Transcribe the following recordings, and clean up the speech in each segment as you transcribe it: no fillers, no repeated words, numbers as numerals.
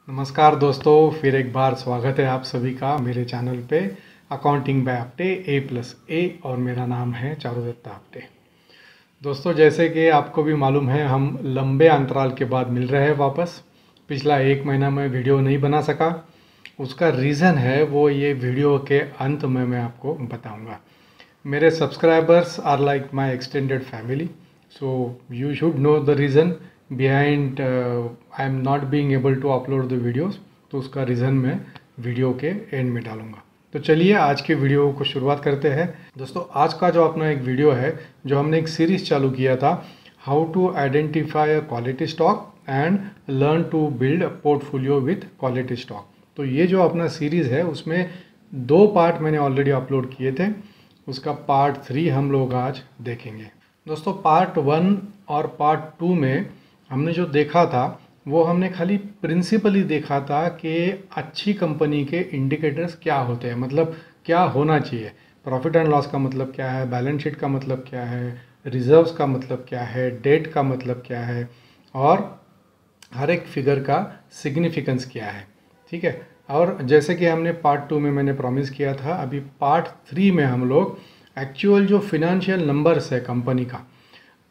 नमस्कार दोस्तों, फिर एक बार स्वागत है आप सभी का मेरे चैनल पे अकाउंटिंग बाय आपटे A+A और मेरा नाम है चारुदत्त आपटे। दोस्तों, जैसे कि आपको भी मालूम है, हम लंबे अंतराल के बाद मिल रहे हैं वापस। पिछला 1 महीना में वीडियो नहीं बना सका। उसका रीज़न है वो ये वीडियो के अंत में मैं आपको बताऊंगा। मेरे subscribers are like my extended family, so you should know the reason behind I am not being able to upload the videos. तो उसका रीज़न मैं वीडियो के एंड में डालूंगा। तो चलिए आज के वीडियो को शुरुआत करते हैं। दोस्तों, आज का जो अपना एक वीडियो है, जो हमने एक सीरीज़ चालू किया था, how to identify a quality stock and learn to build a portfolio with quality stock. तो ये जो अपना सीरीज़ है उसमें 2 पार्ट मैंने ऑलरेडी अपलोड किए थे। उसका पार्ट 3 हम लोग आज देखेंगे। दोस्तों, पार्ट 1 और पार्ट 2 में हमने जो देखा था वो हमने खाली प्रिंसिपली देखा था कि अच्छी कंपनी के इंडिकेटर्स क्या होते हैं, मतलब क्या होना चाहिए। प्रॉफिट एंड लॉस का मतलब क्या है, बैलेंस शीट का मतलब क्या है, रिजर्व्स का मतलब क्या है, डेट का मतलब क्या है, और हर एक फिगर का सिग्निफिकेंस क्या है। ठीक है। और जैसे कि हमने पार्ट 2 में मैंने प्रॉमिस किया था, अभी पार्ट 3 में हम लोग एक्चुअल जो फिनेंशियल नंबर्स है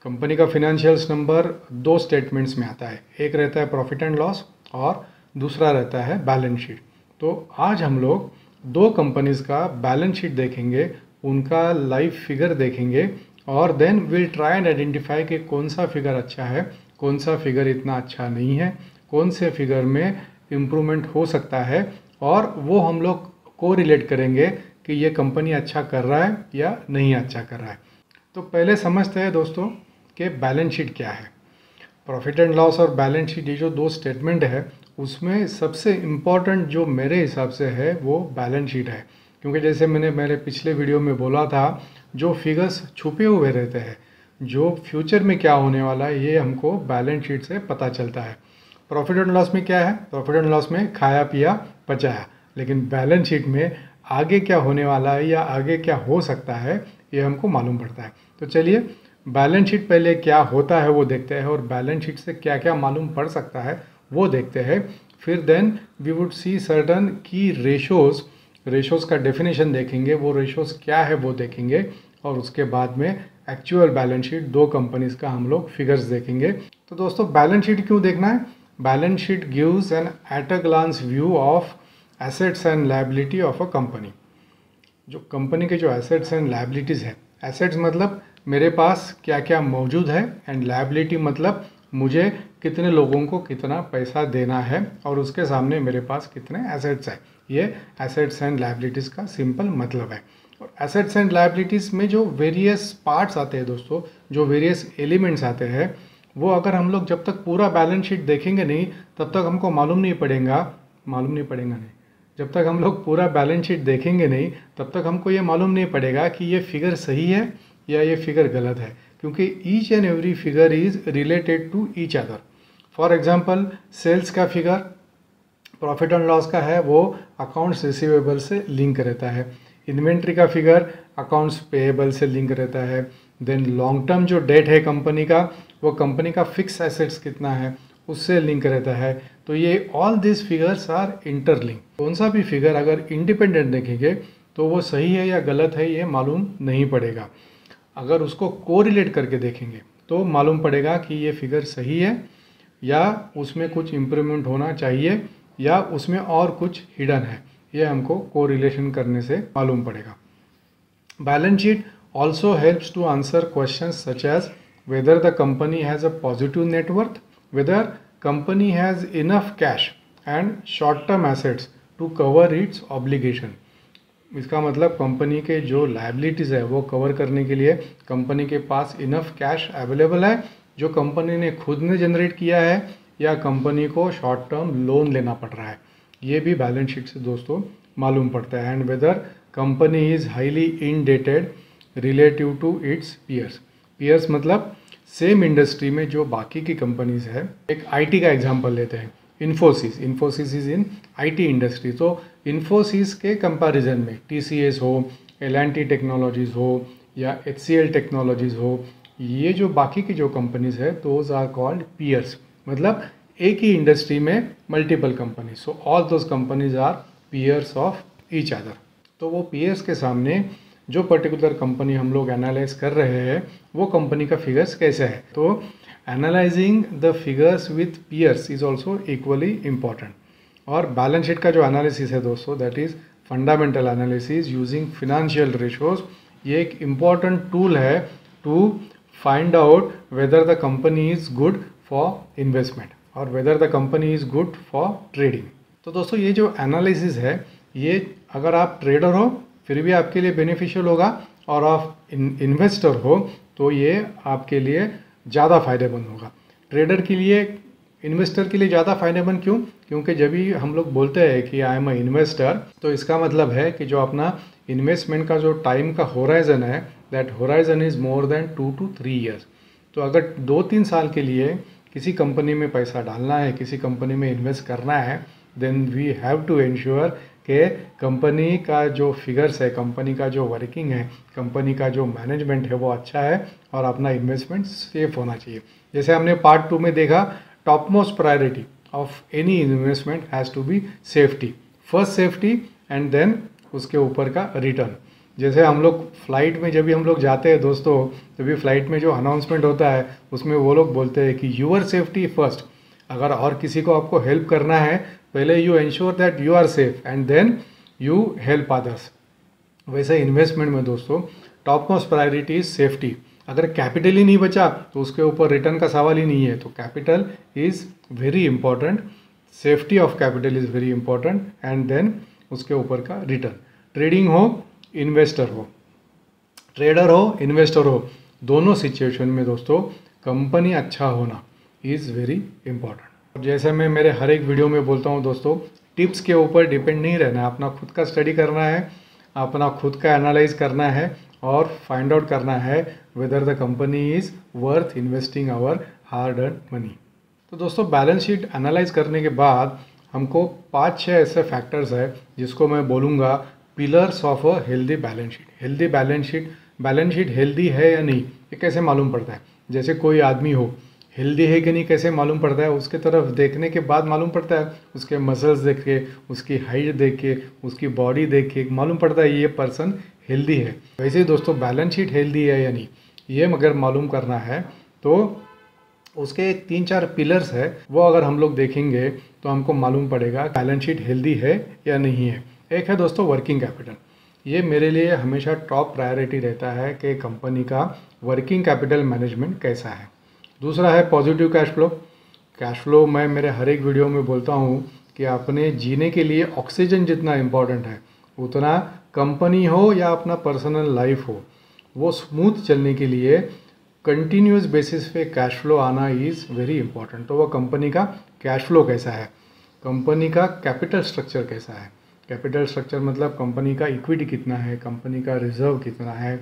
कंपनी का फिनेंशियल्स नंबर 2 स्टेटमेंट्स में आता है। एक रहता है प्रॉफिट एंड लॉस और दूसरा रहता है बैलेंस शीट। तो आज हम लोग 2 कंपनीज का बैलेंस शीट देखेंगे, उनका लाइव फिगर देखेंगे, और then will try and identify कि कौन सा फिगर अच्छा है, कौन सा फिगर इतना अच्छा नहीं है, कौन से फिगर में इम्प्रूवमेंट हो सकता है, और वो हम लोग को रिलेट करेंगे कि ये कंपनी अच्छा कर रहा है या नहीं अच्छा कर रहा है। तो पहले समझते हैं दोस्तों कि बैलेंस शीट क्या है। प्रॉफिट एंड लॉस और बैलेंस शीट, ये जो 2 स्टेटमेंट है, उसमें सबसे इम्पॉर्टेंट जो मेरे हिसाब से है वो बैलेंस शीट है। क्योंकि जैसे मैंने मेरे पिछले वीडियो में बोला था, जो फिगर्स छुपे हुए रहते हैं, जो फ्यूचर में क्या होने वाला है, ये हमको बैलेंस शीट से पता चलता है। प्रॉफिट एंड लॉस में क्या है? प्रॉफिट एंड लॉस में खाया पिया बचाया। लेकिन बैलेंस शीट में आगे क्या होने वाला है या आगे क्या हो सकता है, ये हमको मालूम पड़ता है। तो चलिए बैलेंस शीट पहले क्या होता है वो देखते हैं, और बैलेंस शीट से क्या क्या मालूम पड़ सकता है वो देखते हैं। फिर then we would see certain की रेशोज़ का डेफिनेशन देखेंगे, वो रेशोज़ क्या है वो देखेंगे, और उसके बाद में एक्चुअल बैलेंस शीट 2 कंपनीज का हम लोग फिगर्स देखेंगे। तो दोस्तों, बैलेंस शीट क्यों देखना है? Balance sheet gives an at a glance view of assets and liability of a company. जो कंपनी के जो एसेट्स एंड लायबिलिटीज़ है, एसेट्स मतलब मेरे पास क्या क्या मौजूद है, एंड लायबिलिटी मतलब मुझे कितने लोगों को कितना पैसा देना है, और उसके सामने मेरे पास कितने एसेट्स हैं। ये एसेट्स एंड लायबिलिटीज़ का सिंपल मतलब है। और एसेट्स एंड लायबिलिटीज़ में जो वेरियस पार्ट्स आते हैं दोस्तों, जो वेरियस एलिमेंट्स आते हैं, वो अगर हम लोग जब तक पूरा बैलेंस शीट देखेंगे नहीं, तब तक हमको मालूम नहीं पड़ेगा नहीं, जब तक हम लोग पूरा बैलेंस शीट देखेंगे नहीं, तब तक हमको ये मालूम नहीं पड़ेगा कि ये फिगर सही है या ये फिगर गलत है, क्योंकि each and every figure is related to each other. For example, sales का फिगर प्रॉफिट एंड लॉस का है, वो अकाउंट्स रिसीवेबल से लिंक रहता है। इन्वेंट्री का फिगर अकाउंट्स पेएबल से लिंक रहता है। देन लॉन्ग टर्म जो डेट है कंपनी का, वो कंपनी का फिक्स एसेट्स कितना है उससे लिंक रहता है। तो ये all this figures are interlink. कौन सा भी फिगर अगर इंडिपेंडेंट देखेंगे तो वो सही है या गलत है ये मालूम नहीं पड़ेगा। अगर उसको कोरिलेट करके देखेंगे तो मालूम पड़ेगा कि ये फिगर सही है या उसमें कुछ इम्प्रूवमेंट होना चाहिए या उसमें और कुछ हिडन है। ये हमको कोरिलेशन करने से मालूम पड़ेगा। Balance sheet also helps to answer questions such as whether the company has a positive net worth, whether company has enough cash and short term assets to cover its obligation। इसका मतलब company के जो liabilities है वो cover करने के लिए company के पास इनफ कैश अवेलेबल है, जो कंपनी ने खुद ने जनरेट किया है, या कंपनी को शॉर्ट टर्म लोन लेना पड़ रहा है। ये भी बैलेंस शीट से दोस्तों मालूम पड़ता है। And whether company is highly indebted relative to its peers मतलब सेम इंडस्ट्री में जो बाकी की कंपनीज है। एक आईटी का एग्जांपल लेते हैं, Infosys is in IT industry. तो इन्फोसिस के कंपैरिजन में टीसीएस हो, एल&टी टेक्नोलॉजीज़ हो, या एचसीएल टेक्नोलॉजीज़ हो, ये जो बाकी की जो कंपनीज है दोज आर कॉल्ड पीयर्स। मतलब एक ही इंडस्ट्री में multiple company, so all those companies are peers of each other. तो वो पीयर्स के सामने जो पर्टिकुलर कंपनी हम लोग एनालाइज कर रहे हैं वो कंपनी का फिगर्स कैसे है। तो analysing the figures with peers is also equally important. और बैलेंस शीट का जो एनालिसिस है दोस्तों, that is fundamental analysis using financial ratios. ये एक इम्पॉर्टेंट टूल है to find out whether the company is good for investment और whether the company is good for trading. तो दोस्तों ये जो एनालिसिस है ये अगर आप ट्रेडर हो फिर भी आपके लिए बेनिफिशियल होगा, और आप इन्वेस्टर हो तो ये आपके लिए ज़्यादा फायदेमंद होगा। ट्रेडर के लिए, इन्वेस्टर के लिए ज़्यादा फायदेमंद क्यों? क्योंकि जब भी हम लोग बोलते हैं कि आई एम अ इन्वेस्टर, तो इसका मतलब है कि जो अपना इन्वेस्टमेंट का जो टाइम का होराइजन है, that horizon is more than 2 to 3 years. तो अगर 2-3 साल के लिए किसी कंपनी में पैसा डालना है, किसी कंपनी में इन्वेस्ट करना है, then we have to ensure कि कंपनी का जो फिगर्स है, कंपनी का जो वर्किंग है, कंपनी का जो मैनेजमेंट है वो अच्छा है और अपना इन्वेस्टमेंट सेफ होना चाहिए। जैसे हमने पार्ट 2 में देखा, top most priority of any investment has to be safety, first safety and then उसके ऊपर का रिटर्न। जैसे हम लोग फ्लाइट में जब भी हम लोग जाते हैं दोस्तों, तभी फ्लाइट में जो अनाउंसमेंट होता है उसमें वो लोग बोलते हैं कि यूर सेफ्टी फर्स्ट। अगर और किसी को आपको हेल्प करना है, पहले you ensure that you are safe and then you help others. वैसे इन्वेस्टमेंट में दोस्तों top most priority is safety. अगर कैपिटल ही नहीं बचा तो उसके ऊपर रिटर्न का सवाल ही नहीं है। तो capital is very important, safety of capital is very important and then उसके ऊपर का रिटर्न। ट्रेडिंग हो, इन्वेस्टर हो, ट्रेडर हो, इन्वेस्टर हो, दोनों सिचुएशन में दोस्तों कंपनी अच्छा होना इज़ वेरी इंपॉर्टेंट। जैसे मैं मेरे हर एक वीडियो में बोलता हूँ दोस्तों, टिप्स के ऊपर डिपेंड नहीं रहना है, अपना खुद का स्टडी करना है, अपना खुद का एनालाइज करना है और फाइंड आउट करना है whether the company is worth investing our hard earn money. तो दोस्तों बैलेंस शीट एनालाइज करने के बाद हमको 5-6 ऐसे फैक्टर्स है जिसको मैं बोलूँगा pillars of a healthy balance sheet. Healthy balance sheet healthy है या नहीं ये कैसे मालूम पड़ता है? जैसे कोई आदमी हो, हेल्दी है कि नहीं कैसे मालूम पड़ता है? उसके तरफ देखने के बाद मालूम पड़ता है, उसके मसल्स देख के, उसकी हाइट देख के, उसकी बॉडी देख के मालूम पड़ता है ये पर्सन हेल्दी है। वैसे ही दोस्तों बैलेंस शीट हेल्दी है या नहीं ये अगर मालूम करना है तो उसके 3-4 पिलर्स है, वो अगर हम लोग देखेंगे तो हमको मालूम पड़ेगा बैलेंस शीट हेल्दी है या नहीं है। एक है दोस्तों वर्किंग कैपिटल। ये मेरे लिए हमेशा टॉप प्रायोरिटी रहता है कि कंपनी का वर्किंग कैपिटल मैनेजमेंट कैसा है। दूसरा है positive cash flow. Cash flow मैं मेरे हर एक वीडियो में बोलता हूँ कि अपने जीने के लिए ऑक्सीजन जितना इम्पॉर्टेंट है उतना कंपनी हो या अपना पर्सनल लाइफ हो, वो स्मूथ चलने के लिए कंटिन्यूस बेसिस पे कैश फ्लो आना इज़ वेरी इंपॉर्टेंट। तो वो कंपनी का कैश फ्लो कैसा है, कंपनी का कैपिटल स्ट्रक्चर कैसा है। कैपिटल स्ट्रक्चर मतलब कंपनी का इक्विटी कितना है, कंपनी का रिजर्व कितना है।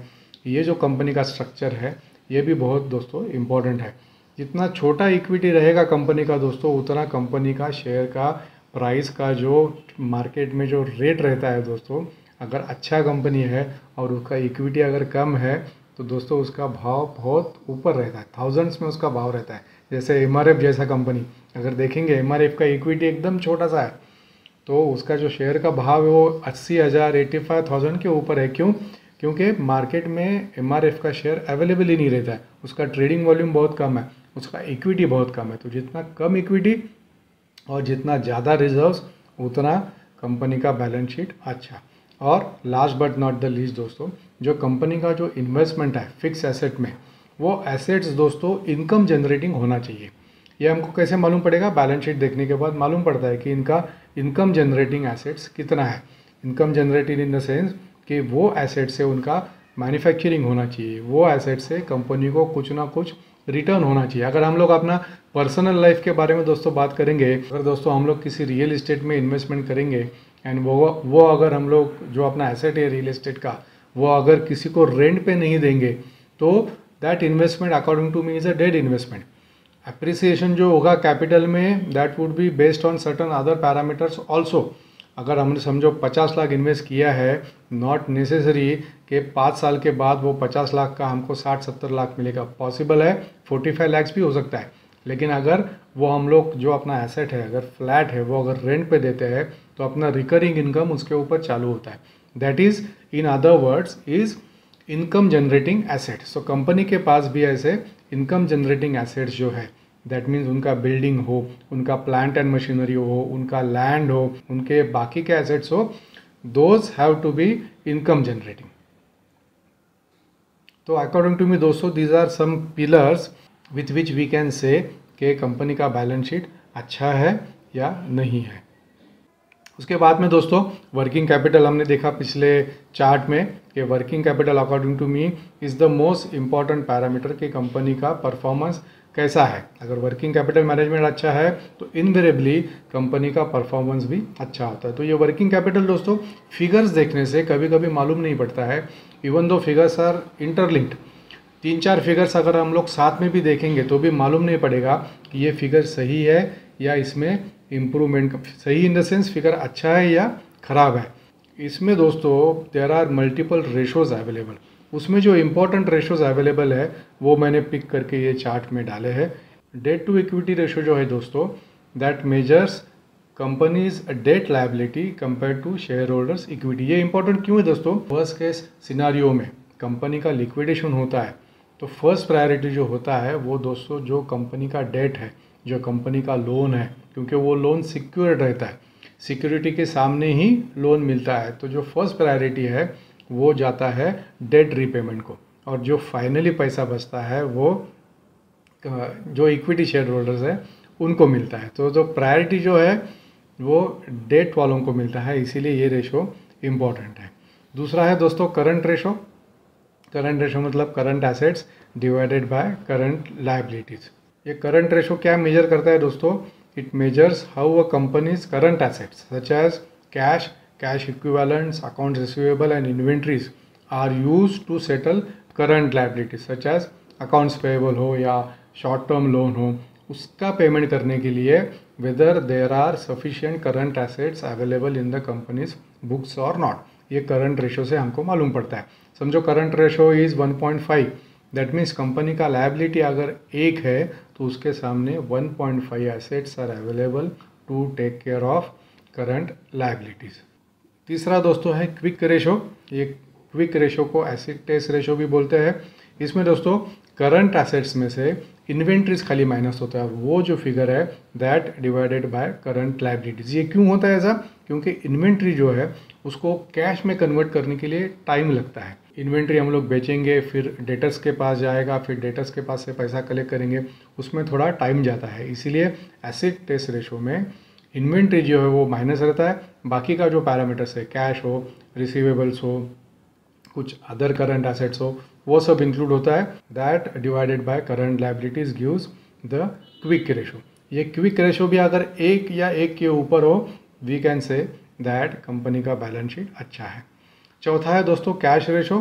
ये जो कंपनी का स्ट्रक्चर है ये भी बहुत दोस्तों इम्पॉर्टेंट है। जितना छोटा इक्विटी रहेगा कंपनी का दोस्तों, उतना कंपनी का शेयर का प्राइस का जो मार्केट में जो रेट रहता है दोस्तों, अगर अच्छा कंपनी है और उसका इक्विटी अगर कम है तो दोस्तों उसका भाव बहुत ऊपर रहता है, थाउजेंड्स में उसका भाव रहता है। जैसे एमआरएफ जैसा कंपनी अगर देखेंगे, एमआरएफ का इक्विटी एकदम छोटा सा है तो उसका जो शेयर का भाव है वो 80,000 85,000 के ऊपर है। क्यों? क्योंकि मार्केट में एमआरएफ का शेयर अवेलेबल ही नहीं रहता है, उसका ट्रेडिंग वॉल्यूम बहुत कम है, उसका इक्विटी बहुत कम है। तो जितना कम इक्विटी और जितना ज़्यादा रिजर्व्स उतना कंपनी का बैलेंस शीट अच्छा। और last but not the least दोस्तों, जो कंपनी का जो इन्वेस्टमेंट है फिक्स एसेट में, वो एसेट्स दोस्तों इनकम जनरेटिंग होना चाहिए। ये हमको कैसे मालूम पड़ेगा? बैलेंस शीट देखने के बाद मालूम पड़ता है कि इनका इनकम जनरेटिंग एसेट्स कितना है। Income generating in the sense कि वो एसेट से उनका मैन्युफैक्चरिंग होना चाहिए, वो एसेट से कंपनी को कुछ ना कुछ रिटर्न होना चाहिए। अगर हम लोग अपना पर्सनल लाइफ के बारे में दोस्तों बात करेंगे, अगर दोस्तों हम लोग किसी रियल इस्टेट में इन्वेस्टमेंट करेंगे एंड वो अगर हम लोग जो अपना एसेट है रियल इस्टेट का वो अगर किसी को रेंट पे नहीं देंगे तो that investment according to me is a dead investment. Appreciation जो होगा कैपिटल में that would be based on certain other parameters also. अगर हमने समझो 50 लाख इन्वेस्ट किया है, नॉट नेसेसरी कि 5 साल के बाद वो 50 लाख का हमको 60-70 लाख मिलेगा। पॉसिबल है 45 लाख भी हो सकता है, लेकिन अगर वो हम लोग जो अपना एसेट है अगर फ्लैट है वो अगर रेंट पे देते हैं तो अपना रिकरिंग इनकम उसके ऊपर चालू होता है। That is in other words is income generating assets. So company के पास भी ऐसे इनकम जनरेटिंग एसेट्स जो है, दैट मीन्स उनका बिल्डिंग हो, उनका प्लांट एंड मशीनरी हो, उनका लैंड हो, उनके बाकी के एसेट्स हो, those have to be income generating. तो अकॉर्डिंग टू मी दोस्तों these are some pillars with which we can say कि कंपनी का बैलेंस शीट अच्छा है या नहीं है। उसके बाद में दोस्तों वर्किंग कैपिटल हमने देखा पिछले चार्ट में कि working capital according to me is the most important parameter कि कंपनी का परफॉर्मेंस कैसा है। अगर वर्किंग कैपिटल मैनेजमेंट अच्छा है तो इनवेरेबली कंपनी का परफॉर्मेंस भी अच्छा होता है। तो ये वर्किंग कैपिटल दोस्तों फिगर्स देखने से कभी कभी मालूम नहीं पड़ता है, even though figures are interlinked. 3-4 figures अगर हम लोग साथ में भी देखेंगे तो भी मालूम नहीं पड़ेगा कि ये फिगर सही है या इसमें इम्प्रूवमेंट, सही इन द सेंस फिगर अच्छा है या ख़राब है। इसमें दोस्तों there are multiple ratios available. उसमें जो इम्पोर्टेंट रेशोज़ अवेलेबल है वो मैंने पिक करके ये चार्ट में डाले हैं। डेट टू इक्विटी रेशो जो है दोस्तों that measures company's debt liability compare to shareholders equity. ये इंपॉर्टेंट क्यों है दोस्तों? फर्स्ट केस सिनारियो में कंपनी का लिक्विडेशन होता है तो फर्स्ट प्रायोरिटी जो होता है वो दोस्तों जो कंपनी का डेट है, जो कंपनी का लोन है, क्योंकि वो लोन सिक्योर्ड रहता है, सिक्योरिटी के सामने ही लोन मिलता है, तो जो फर्स्ट प्रायोरिटी है वो जाता है डेट रीपेमेंट को, और जो फाइनली पैसा बचता है वो जो इक्विटी शेयर होल्डर्स है उनको मिलता है। तो जो प्रायोरिटी जो है वो डेट वालों को मिलता है, इसीलिए ये रेशो इम्पॉर्टेंट है। दूसरा है दोस्तों करंट रेशो। करंट रेशो मतलब current assets divided by current liabilities. ये करंट रेशो क्या मेजर करता है दोस्तों? It measures how a company's current assets such as cash, cash equivalents, accounts receivable and inventories are used to settle current liabilities such as accounts payable हो या short term loan हो, उसका payment करने के लिए whether there are sufficient current assets available in the company's books और not. ये current ratio से हमको मालूम पड़ता है। समझो current ratio is 1.5, that means company का लायबिलिटी अगर 1 है तो उसके सामने 1.5 assets are available to take care of current liabilities. तीसरा दोस्तों है क्विक रेशो। ये क्विक रेशो को एसिड टेस्ट रेशो भी बोलते हैं। इसमें दोस्तों करंट एसेट्स में से इन्वेंट्रीज खाली माइनस होता है, वो जो फिगर है that divided by current liabilities. ये क्यों होता है ऐसा? क्योंकि इन्वेंट्री जो है उसको कैश में कन्वर्ट करने के लिए टाइम लगता है। इन्वेंट्री हम लोग बेचेंगे, फिर डेटर्स के पास जाएगा, फिर डेटर्स के पास से पैसा कलेक्ट करेंगे, उसमें थोड़ा टाइम जाता है। इसीलिए एसिड टेस्ट रेशो में इन्वेंट्री जो है वो माइनस रहता है, बाकी का जो पैरामीटर्स है कैश हो, रिसीवेबल्स हो, कुछ अदर करंट एसेट्स हो, वो सब इंक्लूड होता है। That divided by current liabilities gives the quick ratio. ये क्विक रेशो भी अगर 1 या 1 के ऊपर हो we can say that company का बैलेंस शीट अच्छा है। चौथा है दोस्तों cash ratio.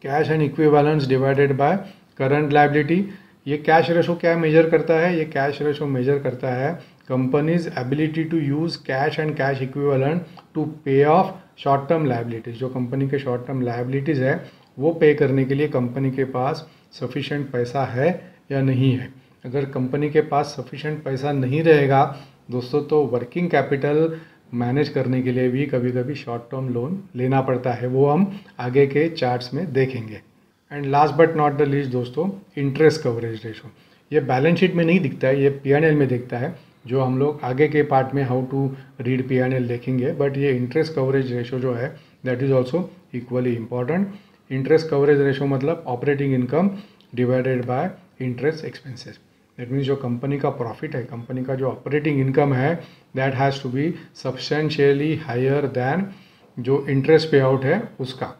Cash and equivalents divided by current liability. ये कैश रेशो क्या मेजर करता है? ये कैश रेशो मेजर करता है company's ability to use cash and cash equivalent to pay of short term liabilities. जो कंपनी के शॉर्ट टर्म लायबिलिटीज़ है वो पे करने के लिए कंपनी के पास सफिशेंट पैसा है या नहीं है। अगर कंपनी के पास सफिशेंट पैसा नहीं रहेगा दोस्तों तो वर्किंग कैपिटल मैनेज करने के लिए भी कभी कभी शॉर्ट टर्म लोन लेना पड़ता है, वो हम आगे के चार्ट्स में देखेंगे। And last but not the least दोस्तों इंटरेस्ट कवरेज रेशो। ये बैलेंस शीट में नहीं दिखता है, ये P&L में दिखता है, जो हम लोग आगे के पार्ट में हाउ टू रीड P&L देखेंगे। बट ये इंटरेस्ट कवरेज रेशो जो है that is also equally important. Interest coverage ratio मतलब operating income divided by interest expenses. That means जो कंपनी का प्रॉफिट है, कंपनी का जो ऑपरेटिंग इनकम है that has to be substantially higher than जो इंटरेस्ट पे आउट है उसका।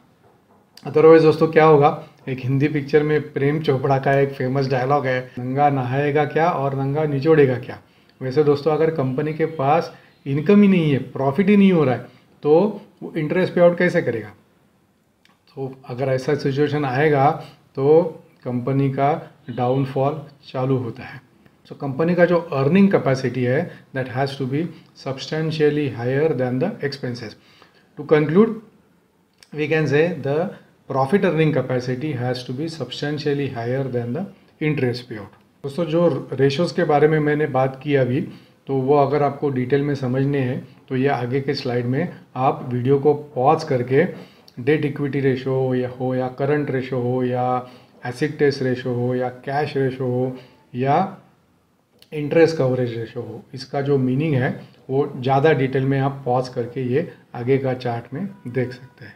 अदरवाइज दोस्तों क्या होगा, एक हिंदी पिक्चर में प्रेम चोपड़ा का एक फेमस डायलॉग है, नंगा नहाएगा क्या और नंगा निचोड़ेगा क्या। वैसे दोस्तों अगर कंपनी के पास इनकम ही नहीं है, प्रॉफिट ही नहीं हो रहा है, तो वो इंटरेस्ट पे आउट कैसे करेगा? तो अगर ऐसा सिचुएशन आएगा तो कंपनी का डाउनफॉल चालू होता है। सो कंपनी का जो अर्निंग कैपेसिटी है that has to be substantially higher than the expenses. To conclude we can say the profit earning capacity has to be substantially higher than the interest payout. दोस्तों जो ratios के बारे में मैंने बात की अभी, तो वो अगर आपको डिटेल में समझने हैं तो ये आगे के स्लाइड में आप वीडियो को पॉज करके डेट इक्विटी रेशो या करंट रेशो हो या एसिड टेस्ट रेशो हो या कैश रेशो हो या इंटरेस्ट कवरेज रेशो हो, इसका जो मीनिंग है वो ज़्यादा डिटेल में आप पॉज करके ये आगे का चार्ट में देख सकते हैं।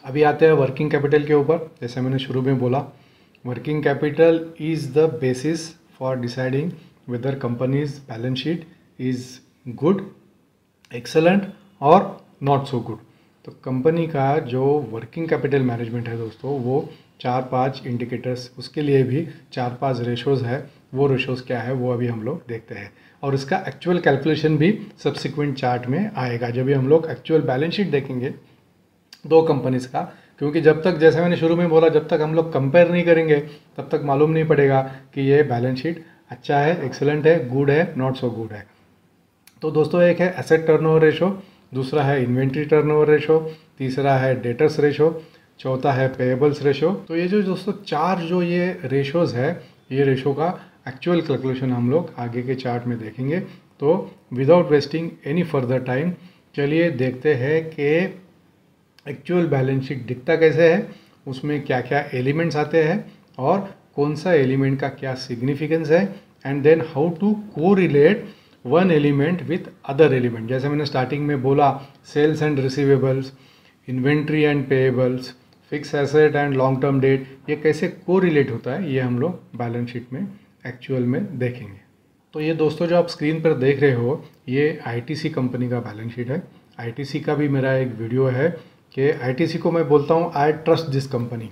अभी आते हैं वर्किंग कैपिटल के ऊपर। जैसे मैंने शुरू में बोला, working capital is the basis for deciding weather companies balance sheet is good, excellent और नॉट सो गुड। तो कंपनी का जो वर्किंग कैपिटल मैनेजमेंट है दोस्तों, वो 4-5 इंडिकेटर्स, उसके लिए भी 4-5 रेशोज़ है। वो रेशोज़ क्या है वो अभी हम लोग देखते हैं, और इसका एक्चुअल कैलकुलेशन भी सब्सिक्वेंट चार्ट में आएगा जब भी हम लोग एक्चुअल बैलेंस शीट देखेंगे दो कंपनीज का। क्योंकि जब तक, जैसे मैंने शुरू में बोला, जब तक हम लोग कंपेयर नहीं करेंगे तब तक मालूम नहीं पड़ेगा कि ये बैलेंस शीट अच्छा है, एक्सेलेंट है, गुड है, नॉट सो गुड है। तो दोस्तों एक है एसेट टर्नओवर रेशो, दूसरा है इन्वेंट्री टर्नओवर रेशो, तीसरा है डेटर्स रेशो, चौथा है पेएबल्स रेशो। तो ये जो दोस्तों चार जो ये रेशोज़ है, ये रेशो का एक्चुअल कैलकुलेशन हम लोग आगे के चार्ट में देखेंगे। तो without wasting any further time चलिए देखते हैं कि एक्चुअल बैलेंस शीट दिखता कैसे है, उसमें क्या क्या एलिमेंट्स आते हैं और कौन सा एलिमेंट का क्या सिग्निफिकेंस है, and then how to correlate one element with other element. जैसे मैंने स्टार्टिंग में बोला, sales and receivables, inventory and payables, fix asset and long term debt, ये कैसे कोरिलेट होता है ये हम लोग बैलेंस शीट में एक्चुअल में देखेंगे। तो ये दोस्तों जो आप स्क्रीन पर देख रहे हो, ये आईटीसी कंपनी का बैलेंस शीट है। आईटीसी का भी मेरा एक वीडियो है कि आईटीसी को मैं बोलता हूँ आई ट्रस्ट दिस कंपनी।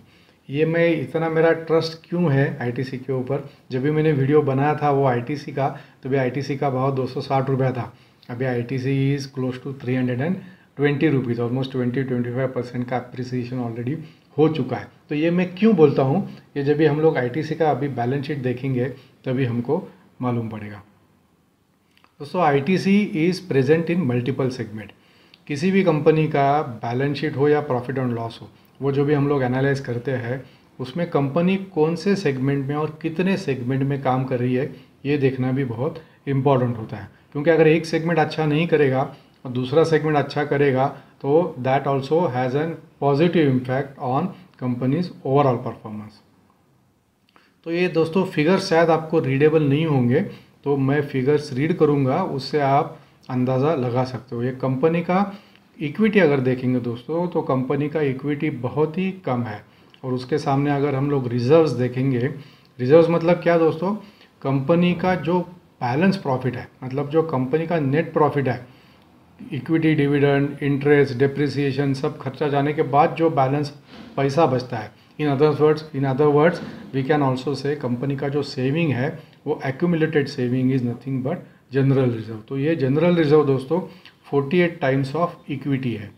ये मैं इतना, मेरा ट्रस्ट क्यों है आईटीसी के ऊपर, जब भी मैंने वीडियो बनाया था वो आईटीसी का, तो भी आईटीसी का भाव 260 रुपया था। अभी ITC is close to 320 rupees, almost 20-25% का अप्रिसिएशन ऑलरेडी हो चुका है। तो ये मैं क्यों बोलता हूँ, ये जब भी हम लोग आईटीसी का अभी बैलेंस शीट देखेंगे तभी हमको मालूम पड़ेगा। दोस्तों ITC is present in multiple segment. किसी भी कंपनी का बैलेंस शीट हो या प्रॉफिट एंड लॉस हो, वो जो भी हम लोग एनालाइज करते हैं, उसमें कंपनी कौन से सेगमेंट में और कितने सेगमेंट में काम कर रही है ये देखना भी बहुत इम्पॉर्टेंट होता है। क्योंकि अगर एक सेगमेंट अच्छा नहीं करेगा और दूसरा सेगमेंट अच्छा करेगा तो that also has an positive impact on companies overall performance. तो ये दोस्तों फिगर्स शायद आपको रीडेबल नहीं होंगे, तो मैं फिगर्स रीड करूँगा, उससे आप अंदाज़ा लगा सकते हो। ये कंपनी का इक्विटी अगर देखेंगे दोस्तों, तो कंपनी का इक्विटी बहुत ही कम है, और उसके सामने अगर हम लोग रिजर्व्स देखेंगे, रिजर्व्स मतलब क्या दोस्तों, कंपनी का जो बैलेंस प्रॉफिट है, मतलब जो कंपनी का नेट प्रॉफिट है, इक्विटी, डिविडेंड, इंटरेस्ट, डेप्रिसिएशन सब खर्चा जाने के बाद जो बैलेंस पैसा बचता है, in other words we can also say company का जो सेविंग है वो accumulated saving is nothing but general reserve. तो ये जनरल रिजर्व दोस्तों 48 टाइम्स ऑफ इक्विटी है।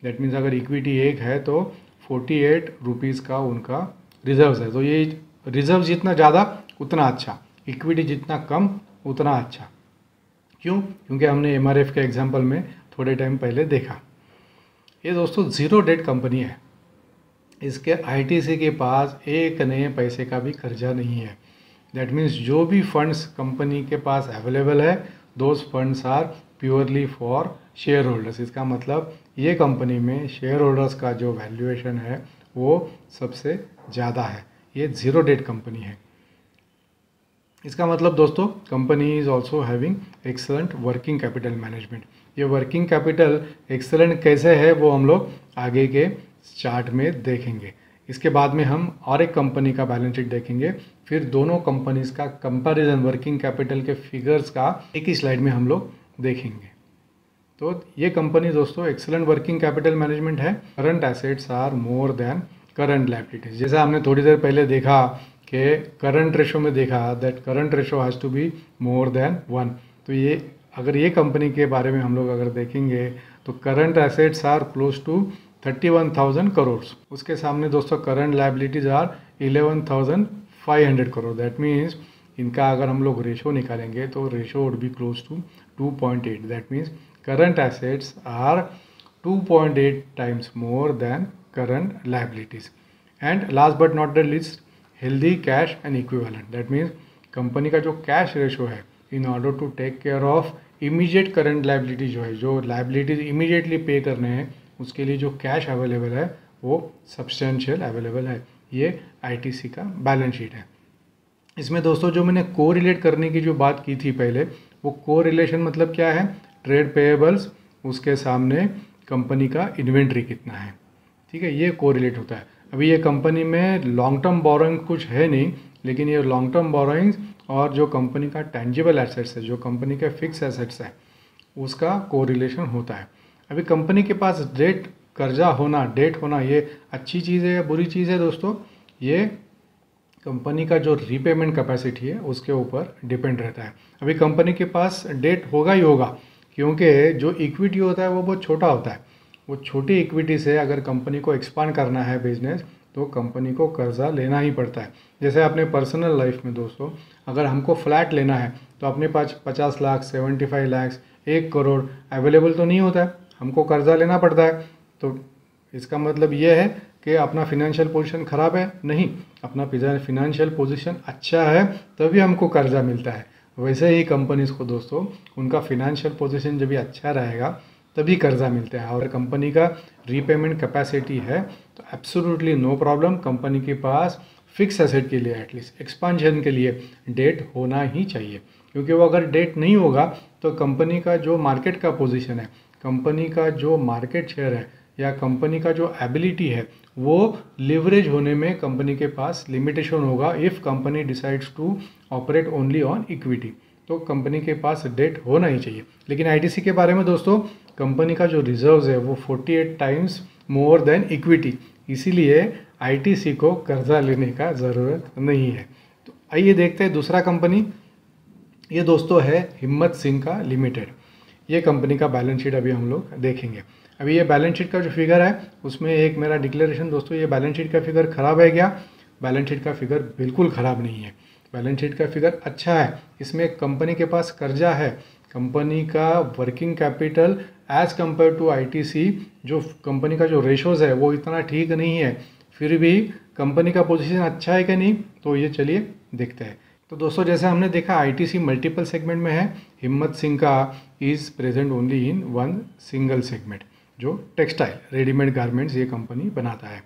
दैट मीन्स अगर इक्विटी 1 है तो 48 रुपीज़ का उनका रिजर्व है। तो ये रिजर्व जितना ज़्यादा उतना अच्छा, इक्विटी जितना कम उतना अच्छा। क्यों? क्योंकि हमने एमआरएफ के एग्जाम्पल में थोड़े टाइम पहले देखा। ये दोस्तों ज़ीरो डेट कंपनी है, इसके आईटीसी के पास एक नए पैसे का भी कर्जा नहीं है। दैट मीन्स जो भी फंड्स कंपनी के पास अवेलेबल है, those funds are purely for shareholders. इसका मतलब ये कंपनी में शेयर होल्डर्स का जो वैल्यूएशन है वो सबसे ज़्यादा है। ये ज़ीरो डेट कंपनी है। इसका मतलब दोस्तों company is also having excellent working capital management. ये वर्किंग कैपिटल एक्सेलेंट कैसे है वो हम लोग आगे के चार्ट में देखेंगे। इसके बाद में हम और एक कंपनी का बैलेंस शीट देखेंगे, फिर दोनों कंपनीज का कंपैरिजन वर्किंग कैपिटल के फिगर्स का एक ही स्लाइड में हम लोग देखेंगे। तो ये कंपनी दोस्तों एक्सेलेंट वर्किंग कैपिटल मैनेजमेंट है। Current assets are more than current liabilities. जैसे हमने थोड़ी देर पहले देखा कि करंट रेशो में देखा that current ratio has to be more than 1। तो ये अगर ये कंपनी के बारे में हम लोग अगर देखेंगे तो current assets are close to 31,000 crore. उसके सामने दोस्तों current liabilities are 11,500 crore. That means इनका अगर हम लोग रेशो निकालेंगे तो ratio would be close to 2.8। That means current assets are 2.8 times more than current liabilities. And last but not the least, healthy cash and equivalent. That means company का जो cash ratio है in order to take care of immediate current liability जो है, जो liabilities immediately पे करने हैं उसके लिए जो कैश अवेलेबल है वो सब्सटेंशियल अवेलेबल है। ये आईटीसी का बैलेंस शीट है। इसमें दोस्तों जो मैंने कोरिलेट करने की जो बात की थी पहले, वो कोरिलेशन मतलब क्या है, ट्रेड पेएबल्स उसके सामने कंपनी का इन्वेंट्री कितना है, ठीक है, ये कोरिलेट होता है। अभी ये कंपनी में लॉन्ग टर्म बोरोइंग कुछ है नहीं, लेकिन ये लॉन्ग टर्म बोरोइंग्स और जो कंपनी का टेंजिबल एसेट्स है, जो कंपनी के फिक्स एसेट्स है, उसका कोरिलेशन होता है। अभी कंपनी के पास डेट होना ये अच्छी चीज़ है या बुरी चीज़ है दोस्तों, ये कंपनी का जो रीपेमेंट कैपेसिटी है उसके ऊपर डिपेंड रहता है। अभी कंपनी के पास डेट होगा ही होगा, क्योंकि जो इक्विटी होता है वो बहुत छोटा होता है। वो छोटी इक्विटी से अगर कंपनी को एक्सपांड करना है बिजनेस, तो कंपनी को कर्जा लेना ही पड़ता है। जैसे अपने पर्सनल लाइफ में दोस्तों, अगर हमको फ्लैट लेना है तो अपने पास 50 लाख, 75 लाख, 1 करोड़ अवेलेबल तो नहीं होता है, हमको कर्जा लेना पड़ता है। तो इसका मतलब ये है कि अपना फिनेंशियल पोजीशन ख़राब है? नहीं, अपना फिनेंशियल पोजीशन अच्छा है तभी हमको कर्जा मिलता है। वैसे ही कंपनीज को दोस्तों उनका फिनेंशियल पोजीशन जब भी अच्छा रहेगा तभी कर्जा मिलता है। और कंपनी का रीपेमेंट कैपेसिटी है तो एब्सोल्युटली नो प्रॉब्लम, कंपनी के पास फिक्स एसेट के लिए एटलीस्ट एक्सपांशन के लिए डेट होना ही चाहिए। क्योंकि वो अगर डेट नहीं होगा तो कंपनी का जो मार्केट का पोजीशन है, कंपनी का जो मार्केट शेयर है या कंपनी का जो एबिलिटी है, वो लिवरेज होने में कंपनी के पास लिमिटेशन होगा if company decides to operate only on equity. तो कंपनी के पास डेट होना ही चाहिए। लेकिन आईटीसी के बारे में दोस्तों, कंपनी का जो रिजर्व्स है वो 48 टाइम्स मोर देन इक्विटी, इसीलिए आईटीसी को कर्जा लेने का ज़रूरत नहीं है। तो आइए देखते हैं दूसरा कंपनी। ये दोस्तों है हिम्मत सिंह का लिमिटेड। ये कंपनी का बैलेंस शीट अभी हम लोग देखेंगे। अभी ये बैलेंस शीट का जो फिगर है उसमें एक मेरा डिक्लेरेशन दोस्तों, ये बैलेंस शीट का फिगर ख़राब है क्या? बैलेंस शीट का फिगर बिल्कुल ख़राब नहीं है, बैलेंस शीट का फिगर अच्छा है। इसमें कंपनी के पास कर्जा है, कंपनी का working capital as compare to ITC, जो कंपनी का जो रेशोज़ है वो इतना ठीक नहीं है, फिर भी कंपनी का पोजीशन अच्छा है कि नहीं, तो ये चलिए देखते हैं। तो दोस्तों जैसे हमने देखा आईटीसी मल्टीपल सेगमेंट में है, हिम्मत सिंह का is present only in one single segment, जो टेक्सटाइल रेडीमेड गारमेंट्स ये कंपनी बनाता है।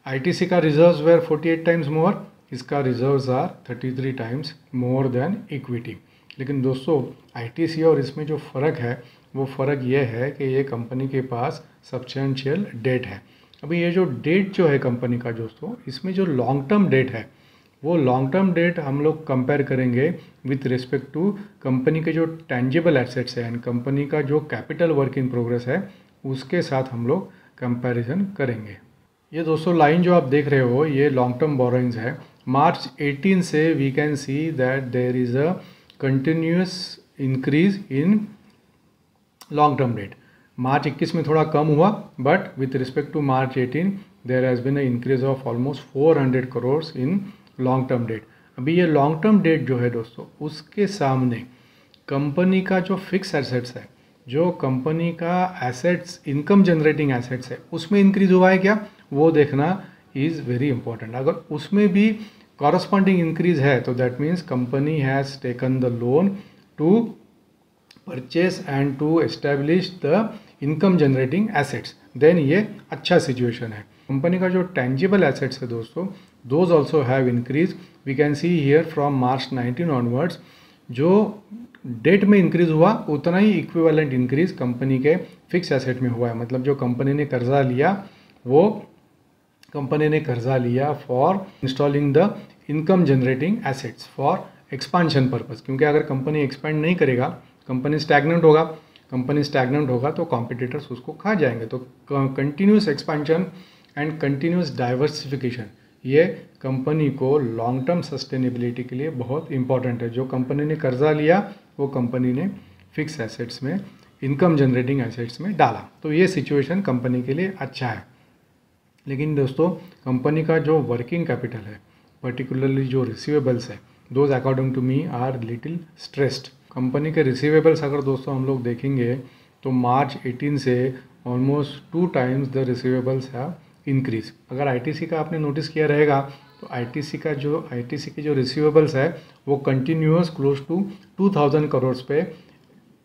आईटीसी का रिजर्व्स वेर 48 टाइम्स मोर, इसका reserves are 33 times more than equity. लेकिन दोस्तों आईटीसी और इसमें जो फ़र्क है वो फ़र्क ये है कि ये कंपनी के पास सब्सटेंशियल डेट है। अभी ये जो डेट जो है कंपनी का दोस्तों, इसमें जो लॉन्ग टर्म डेट है, वो लॉन्ग टर्म डेट हम लोग कंपेयर करेंगे विथ रिस्पेक्ट टू कंपनी के जो टेंजिबल एसेट्स हैं एंड कंपनी का जो कैपिटल वर्क इन प्रोग्रेस है, उसके साथ हम लोग कंपैरिजन करेंगे। ये दोस्तों लाइन जो आप देख रहे हो ये लॉन्ग टर्म बोरोइंग्स है। मार्च 18 से we can see that there is a continuous increase in long term debt. March 21 में थोड़ा कम हुआ, but with respect to March 18 there has been a increase of almost 400 crore in long term debt. अभी ये long term date जो है दोस्तों, उसके सामने कंपनी का जो फिक्स एसेट्स है, जो कंपनी का एसेट्स इनकम जनरेटिंग एसेट्स है, उसमें इंक्रीज हुआ है क्या, वो देखना इज़ वेरी इंपॉर्टेंट। अगर उसमें भी कॉरस्पॉन्डिंग इंक्रीज है तो that means company has taken the loan to purchase and to establish the income generating assets, then ये अच्छा सिचुएशन है। कंपनी का जो टेंजिबल एसेट्स है दोस्तों, those also have increase. We can see here from March 19 onwards, जो debt में increase हुआ उतना ही इक्विवेलेंट इंक्रीज कंपनी के फिक्स एसेट में हुआ है। मतलब जो कंपनी ने कर्जा लिया, वो कंपनी ने कर्जा लिया for installing the income generating assets for expansion purpose. क्योंकि अगर कंपनी एक्सपेंड नहीं करेगा, कंपनी स्टैग्नेंट होगा, कंपनी स्टैग्नेंट होगा तो कॉम्पिटिटर्स उसको खा जाएंगे। तो continuous expansion and continuous diversification ये कंपनी को लॉन्ग टर्म सस्टेनेबिलिटी के लिए बहुत इंपॉर्टेंट है। जो कंपनी ने कर्जा लिया वो कंपनी ने फिक्स एसेट्स में, इनकम जनरेटिंग एसेट्स में डाला, तो ये सिचुएशन कंपनी के लिए अच्छा है। लेकिन दोस्तों कंपनी का जो वर्किंग कैपिटल है, पर्टिकुलरली जो रिसीवेबल्स है, those according to me are little stressed. Company के रिसीवेबल्स अगर दोस्तों हम लोग देखेंगे तो मार्च 18 से almost 2 times the receivables have increase. अगर आईटीसी का आपने नोटिस किया रहेगा तो आईटीसी के जो रिसीवेबल्स है वो कंटिन्यूअस क्लोज टू 2000 करोड़ पे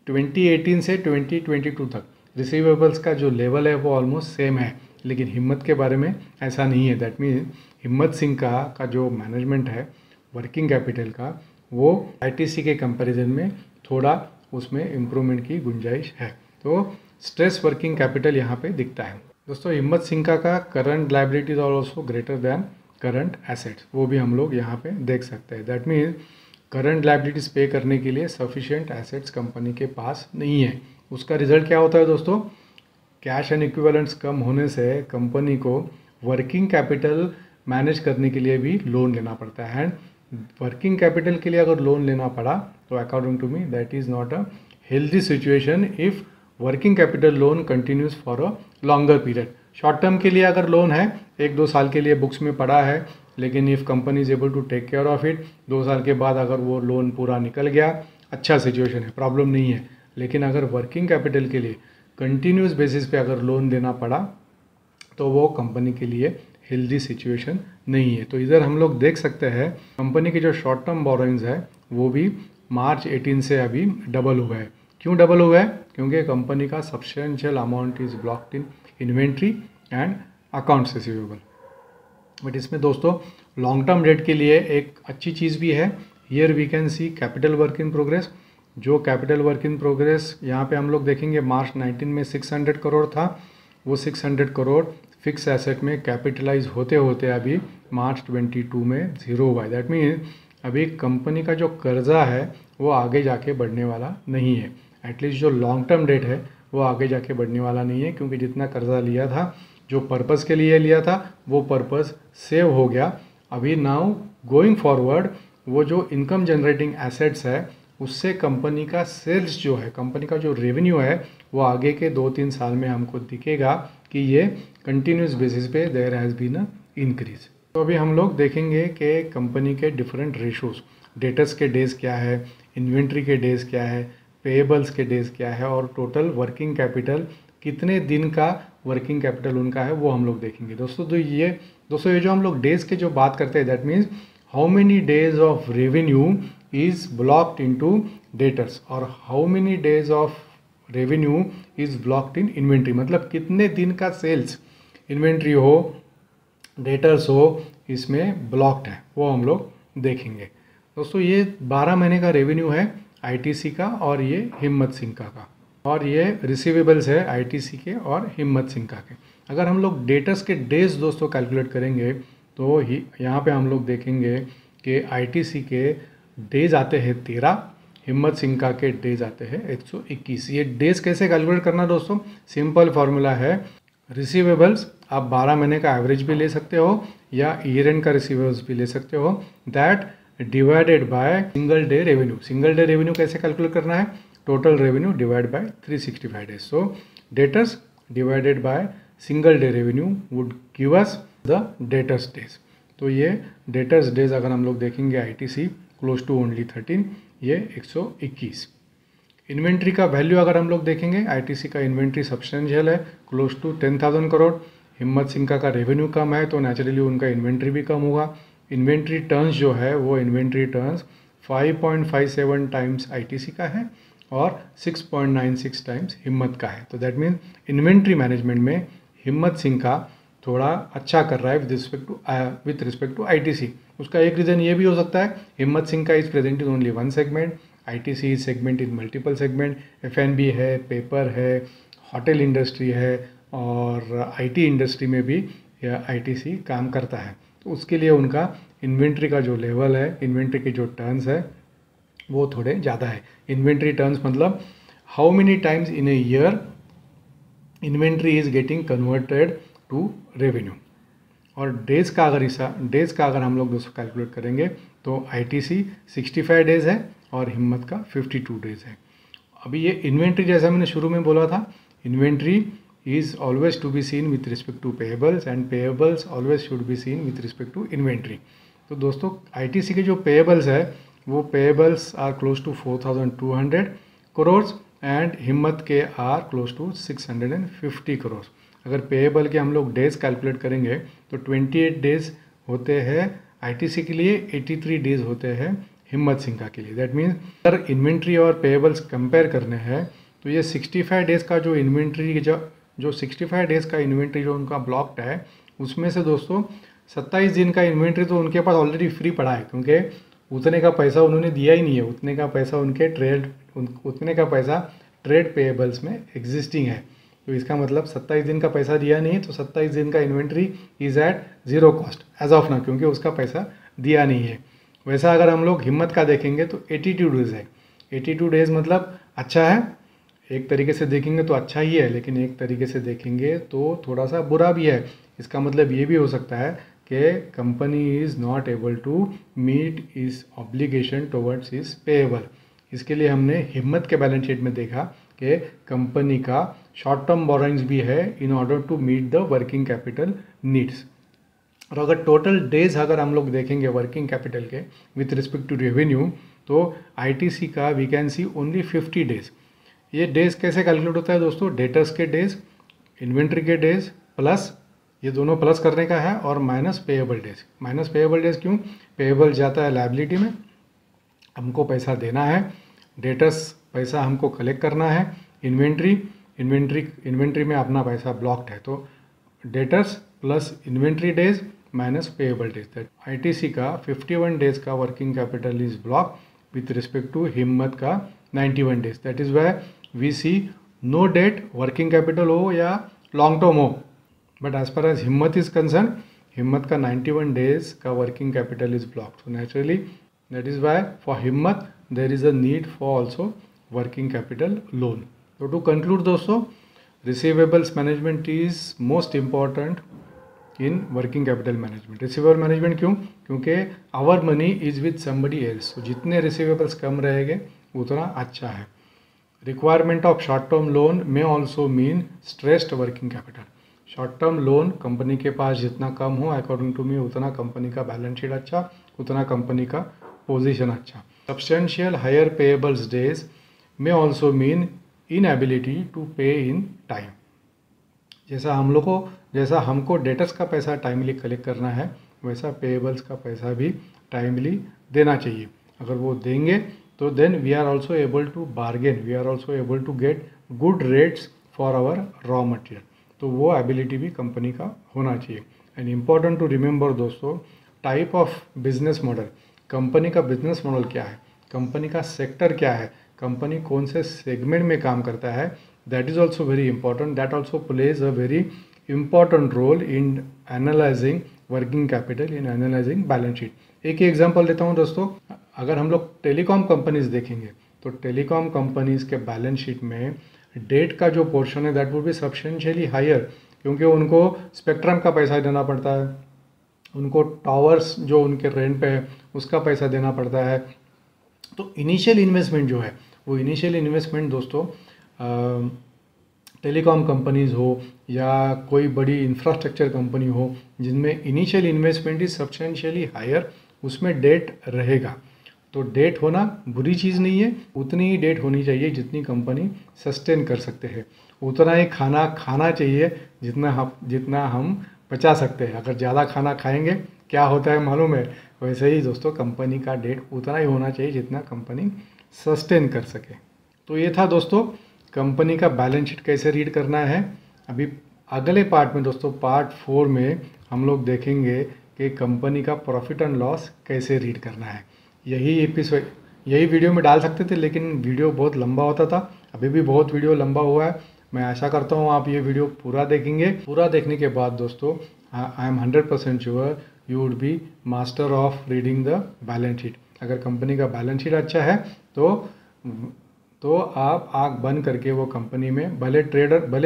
2018 से 2022 तक रिसीवेबल्स का जो लेवल है वो ऑलमोस्ट सेम है। लेकिन हिम्मत के बारे में ऐसा नहीं है। दैट मीन हिम्मत सिंह का जो मैनेजमेंट है वर्किंग कैपिटल का, वो आईटीसी के कंपैरिजन में थोड़ा उसमें इम्प्रूवमेंट की गुंजाइश है। तो स्ट्रेस वर्किंग कैपिटल यहाँ पे दिखता है। दोस्तों हिम्मत सिंह का current liabilities are also greater than current assets, वो भी हम लोग यहाँ पे देख सकते हैं। दैट मीन्स करंट लाइबिलिटीज पे करने के लिए सफिशिएंट एसेट्स कंपनी के पास नहीं है। उसका रिजल्ट क्या होता है दोस्तों? कैश एंड इक्विवेलेंट्स कम होने से कंपनी को वर्किंग कैपिटल मैनेज करने के लिए भी लोन लेना पड़ता है। एंड वर्किंग कैपिटल के लिए अगर लोन लेना पड़ा तो according to me that is not a healthy situation if working capital loan continues for a longer period. Short term के लिए अगर लोन है 1-2 साल के लिए बुक्स में पड़ा है, लेकिन if company is able to take care of it, 2 साल के बाद अगर वो लोन पूरा निकल गया, अच्छा सिचुएशन है, प्रॉब्लम नहीं है। लेकिन अगर वर्किंग कैपिटल के लिए कंटिन्यूस बेसिस पे अगर लोन देना पड़ा तो वो कंपनी के लिए हेल्दी सिचुएशन नहीं है। तो इधर हम लोग देख सकते हैं कंपनी के जो शॉर्ट टर्म बोरोइंग्स है वो भी मार्च 18 से अभी डबल हुआ है। क्यों डबल हुआ है? क्योंकि कंपनी का substantial amount is blocked in inventory and accounts receivable. But इसमें दोस्तों लॉन्ग टर्म डेट के लिए एक अच्छी चीज़ भी है। Here we can see capital work in progress. जो कैपिटल वर्क इन प्रोग्रेस यहाँ पे हम लोग देखेंगे मार्च 19 में 600 करोड़ था, वो 600 करोड़ फिक्स एसेट में कैपिटलाइज होते होते अभी मार्च 22 में ज़ीरो हुआ है। दैट मीन अभी कंपनी का जो कर्जा है वो आगे जाके बढ़ने वाला नहीं है। एटलीस्ट जो लॉन्ग टर्म डेट है वो आगे जाके बढ़ने वाला नहीं है, क्योंकि जितना कर्जा लिया था, जो पर्पज़ के लिए लिया था, वो पर्पज़ सेव हो गया। अभी नाउ गोइंग फॉरवर्ड वो जो इनकम जनरेटिंग एसेट्स है उससे कंपनी का सेल्स जो है, कंपनी का जो रेवेन्यू है वो आगे के 2-3 साल में हमको दिखेगा कि ये कंटिन्यूस बेसिस पे there has been a increase. तो अभी हम लोग देखेंगे कि कंपनी के डिफरेंट रेशोज़, डेटर्स के डेज़ क्या है, इन्वेंट्री के डेज़ क्या है, पेएबल्स के डेज़ क्या है और टोटल वर्किंग कैपिटल कितने दिन का वर्किंग कैपिटल उनका है वो हम लोग देखेंगे। दोस्तों ये जो हम लोग डेज़ के जो बात करते हैं that means how many days of revenue is blocked into debtors और how many days of revenue is blocked in inventory. मतलब कितने दिन का सेल्स इन्वेंट्री हो, डेटर्स हो, इसमें ब्लॉक्ड है, वो हम लोग देखेंगे। दोस्तों ये 12 महीने का रेवेन्यू है आईटीसी का और ये हिम्मत सिंह का और ये रिसीवेबल्स है आईटीसी के और हिम्मत सिंह के। अगर हम लोग डेटर्स के डेज दोस्तों कैलकुलेट करेंगे तो यहाँ पे हम लोग देखेंगे कि आईटीसी के डेज आते हैं 13, हिम्मत सिंह के डेज आते हैं 121। ये डेज कैसे कैलकुलेट करना दोस्तों? सिंपल फार्मूला है, रिसीवेबल्स आप 12 महीने का एवरेज भी ले सकते हो या ईयर एंड का रिसीवेबल्स भी ले सकते हो, that divided by single day revenue. Single day revenue कैसे कैलकुलेट करना है? Total revenue divide by 365 days. So debtors divided by single day revenue would give us the debtors days. तो ये डेटर्स डेज अगर हम लोग देखेंगे आईटीसी क्लोज टू ओनली 13, ये 121। इन्वेंट्री का वैल्यू अगर हम लोग देखेंगे आईटीसी का इन्वेंट्री सब्सटेंशियल है, क्लोज टू 10,000 करोड़। हिम्मत सिंह का रेवेन्यू कम है तो नेचुरली उनका इन्वेंट्री भी कम होगा। इन्वेंट्री टर्न्स जो है वो इन्वेंट्री टर्न्स 5.57 टाइम्स आईटीसी का है और 6.96 टाइम्स हिम्मत का है। तो दैट मीन इन्वेंट्री मैनेजमेंट में हिम्मत सिंह का थोड़ा अच्छा कर रहा है विथ रिस्पेक्ट टू आईटीसी। उसका एक रीज़न ये भी हो सकता है हिम्मत सिंह का is present in only one segment, ITC is segment in multiple segment. एफएनबी है, पेपर है, होटल इंडस्ट्री है और आईटी इंडस्ट्री में भी आईटीसी काम करता है। तो उसके लिए उनका इन्वेंट्री का जो लेवल है, इन्वेंट्री के जो टर्न्स है वो थोड़े ज़्यादा है। इन्वेंट्री टर्न्स मतलब how many times in a year inventory is getting converted to revenue. और डेज़ का अगर हम लोग दोस्तों कैलकुलेट करेंगे तो आईटीसी 65 डेज़ है और हिम्मत का 52 डेज़ है। अभी ये इन्वेंट्री जैसा मैंने शुरू में बोला था, inventory is always to be seen with respect to payables and payables always should be seen with respect to inventory. तो दोस्तों आईटीसी के जो पेएबल्स है वो payables are close to 4,200 crore and Himmat के आर क्लोज टू 650 करोड़। अगर पेएबल के हम लोग डेज कैलकुलेट करेंगे तो 28 डेज होते हैं आईटीसी के लिए 83 डेज होते हैं हिम्मत सिंह के लिए। दैट मीन्स अगर इन्वेंट्री और पेएबल्स कंपेयर करने हैं तो ये 65 डेज़ का जो इन्वेंट्री जो 65 डेज़ का इन्वेंट्री जो उनका ब्लॉक्ड है, उसमें से दोस्तों 27 दिन का इन्वेंट्री तो उनके पास ऑलरेडी फ्री पड़ा है, क्योंकि उतने का पैसा उन्होंने दिया ही नहीं है। उतने का पैसा उतने का पैसा ट्रेड पेएबल्स में एग्जिस्टिंग है। तो इसका मतलब 27 दिन का पैसा दिया नहीं, तो 27 दिन का inventory is at zero cost as of now, क्योंकि उसका पैसा दिया नहीं है। वैसा अगर हम लोग हिम्मत का देखेंगे तो 82 डेज़ है। 82 डेज़ मतलब अच्छा है, एक तरीके से देखेंगे तो अच्छा ही है, लेकिन एक तरीके से देखेंगे तो थोड़ा सा बुरा भी है। इसका मतलब ये भी हो सकता है कि company is not able to meet its obligation towards its payable. इसके लिए हमने हिम्मत के बैलेंस शीट में देखा कि कंपनी का शॉर्ट टर्म बोरोइंग्स भी है in order to meet the working capital needs. और अगर टोटल डेज अगर हम लोग देखेंगे वर्किंग कैपिटल के विथ रिस्पेक्ट टू रेवेन्यू, तो आईटीसी का we can see only 50 days. ये डेज कैसे कैलकुलेट होता है दोस्तों? डेटर्स के डेज, इन्वेंट्री के डेज प्लस, ये दोनों प्लस करने का है, और minus payable days. Minus payable days क्यों? पेएबल जाता है लायबिलिटी में, हमको पैसा देना है, डेटर्स पैसा हमको कलेक्ट करना है, इन्वेंट्री में अपना पैसा ब्लॉक्ड है, तो debtors plus inventory days minus payable days. That ITC का 51 डेज का working capital is block with respect to Himmat का 91 days. That is why we see no debt, working capital हो या लॉन्ग टर्म हो, but as far as Himmat is concern, Himmat का 91 days का working capital is blocked. So naturally that is why for Himmat there is a need for also working capital loan. तो to conclude दोस्तों, receivables management is most important in working capital management. Receivable management क्यों? क्योंकि our money is with somebody else, तो जितने receivables कम रहेंगे उतना अच्छा है। Requirement of short term loan में also mean stressed working capital. Short term loan company के पास जितना कम हो अकॉर्डिंग टू मी, उतना कंपनी का बैलेंस शीट अच्छा, उतना कंपनी का पोजीशन अच्छा। सब्सटेंशियल हायर पेएबल्स डेज में ऑल्सो मीन इनएबिलिटी टू पे इन टाइम। जैसा हमको डेटर्स का पैसा टाइमली कलेक्ट करना है, वैसा पेएबल्स का पैसा भी टाइमली देना चाहिए। अगर वो देंगे तो then we are also able to bargain, we are also able to get good rates for our raw material. तो वो एबिलिटी भी कंपनी का होना चाहिए। एंड इम्पॉर्टेंट टू रिमेंबर दोस्तों, type of business model, company का बिजनेस मॉडल क्या है, कंपनी का सेक्टर क्या है, कंपनी कौन से सेगमेंट में काम करता है, that is also very important. That also plays a very important role in analysing working capital, in analysing balance sheet. एक ही एग्जांपल देता हूँ दोस्तों, अगर हम लोग टेलीकॉम कंपनीज देखेंगे तो टेलीकॉम कंपनीज के बैलेंस शीट में डेट का जो पोर्शन है that would be substantially higher, क्योंकि उनको स्पेक्ट्रम का पैसा देना पड़ता है, उनको टावर्स जो उनके रेंट पे है उसका पैसा देना पड़ता है। तो इनिशियल इन्वेस्टमेंट जो है वो इनिशियल इन्वेस्टमेंट दोस्तों टेलीकॉम कंपनीज हो या कोई बड़ी इंफ्रास्ट्रक्चर कंपनी हो जिनमें initial investment is substantially higher, उसमें डेट रहेगा। तो डेट होना बुरी चीज़ नहीं है, उतनी ही डेट होनी चाहिए जितनी कंपनी सस्टेन कर सकते हैं, उतना ही खाना खाना चाहिए जितना हम पचा सकते हैं। अगर ज़्यादा खाना खाएंगे क्या होता है मालूम है? वैसे ही दोस्तों कंपनी का डेट उतना ही होना चाहिए जितना कंपनी सस्टेन कर सके। तो ये था दोस्तों कंपनी का बैलेंस शीट कैसे रीड करना है। अभी अगले पार्ट में दोस्तों, पार्ट 4 में हम लोग देखेंगे कि कंपनी का प्रॉफिट एंड लॉस कैसे रीड करना है। यही वीडियो में डाल सकते थे, लेकिन वीडियो बहुत लंबा होता था, अभी भी बहुत वीडियो लंबा हुआ है। मैं आशा करता हूँ आप ये वीडियो पूरा देखेंगे। पूरा देखने के बाद दोस्तों I am 100% sure you would be master of reading the balance sheet. अगर कंपनी का बैलेंस शीट अच्छा है तो आप आँख बंद करके वो कंपनी में, भले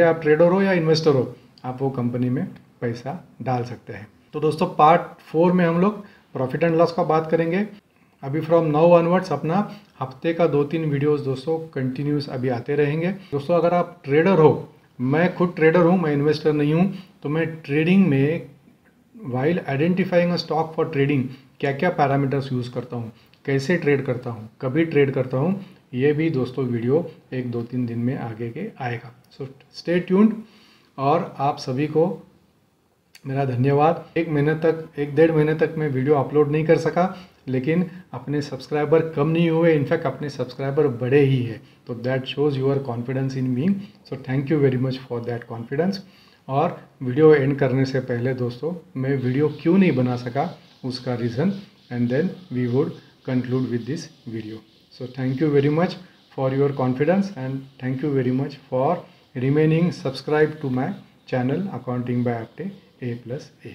आप ट्रेडर हो या इन्वेस्टर हो, आप वो कंपनी में पैसा डाल सकते हैं। तो दोस्तों पार्ट 4 में हम लोग प्रॉफिट एंड लॉस का बात करेंगे। अभी फ्रॉम नाउ ऑनवर्ड्स अपना हफ्ते का 2-3 वीडियोस दोस्तों कंटिन्यूस अभी आते रहेंगे। दोस्तों अगर आप ट्रेडर हो, मैं खुद ट्रेडर हूँ, मैं इन्वेस्टर नहीं हूँ, तो मैं ट्रेडिंग में while identifying a stock for trading क्या क्या पैरामीटर्स यूज़ करता हूँ, कैसे ट्रेड करता हूँ, कभी ट्रेड करता हूँ, ये भी दोस्तों वीडियो 1-2-3 दिन में आगे के आएगा। So stay tuned. और आप सभी को मेरा धन्यवाद। एक डेढ़ महीने तक मैं वीडियो अपलोड नहीं कर सका, लेकिन अपने सब्सक्राइबर कम नहीं हुए, इनफैक्ट अपने सब्सक्राइबर बढ़े ही है। तो that shows your confidence in me. So thank you very much for that confidence. और वीडियो एंड करने से पहले दोस्तों, मैं वीडियो क्यों नहीं बना सका उसका reason, and then we would conclude with this video. So thank you very much for your confidence and thank you very much for remaining subscribed to my channel Accounting by Apte A+A।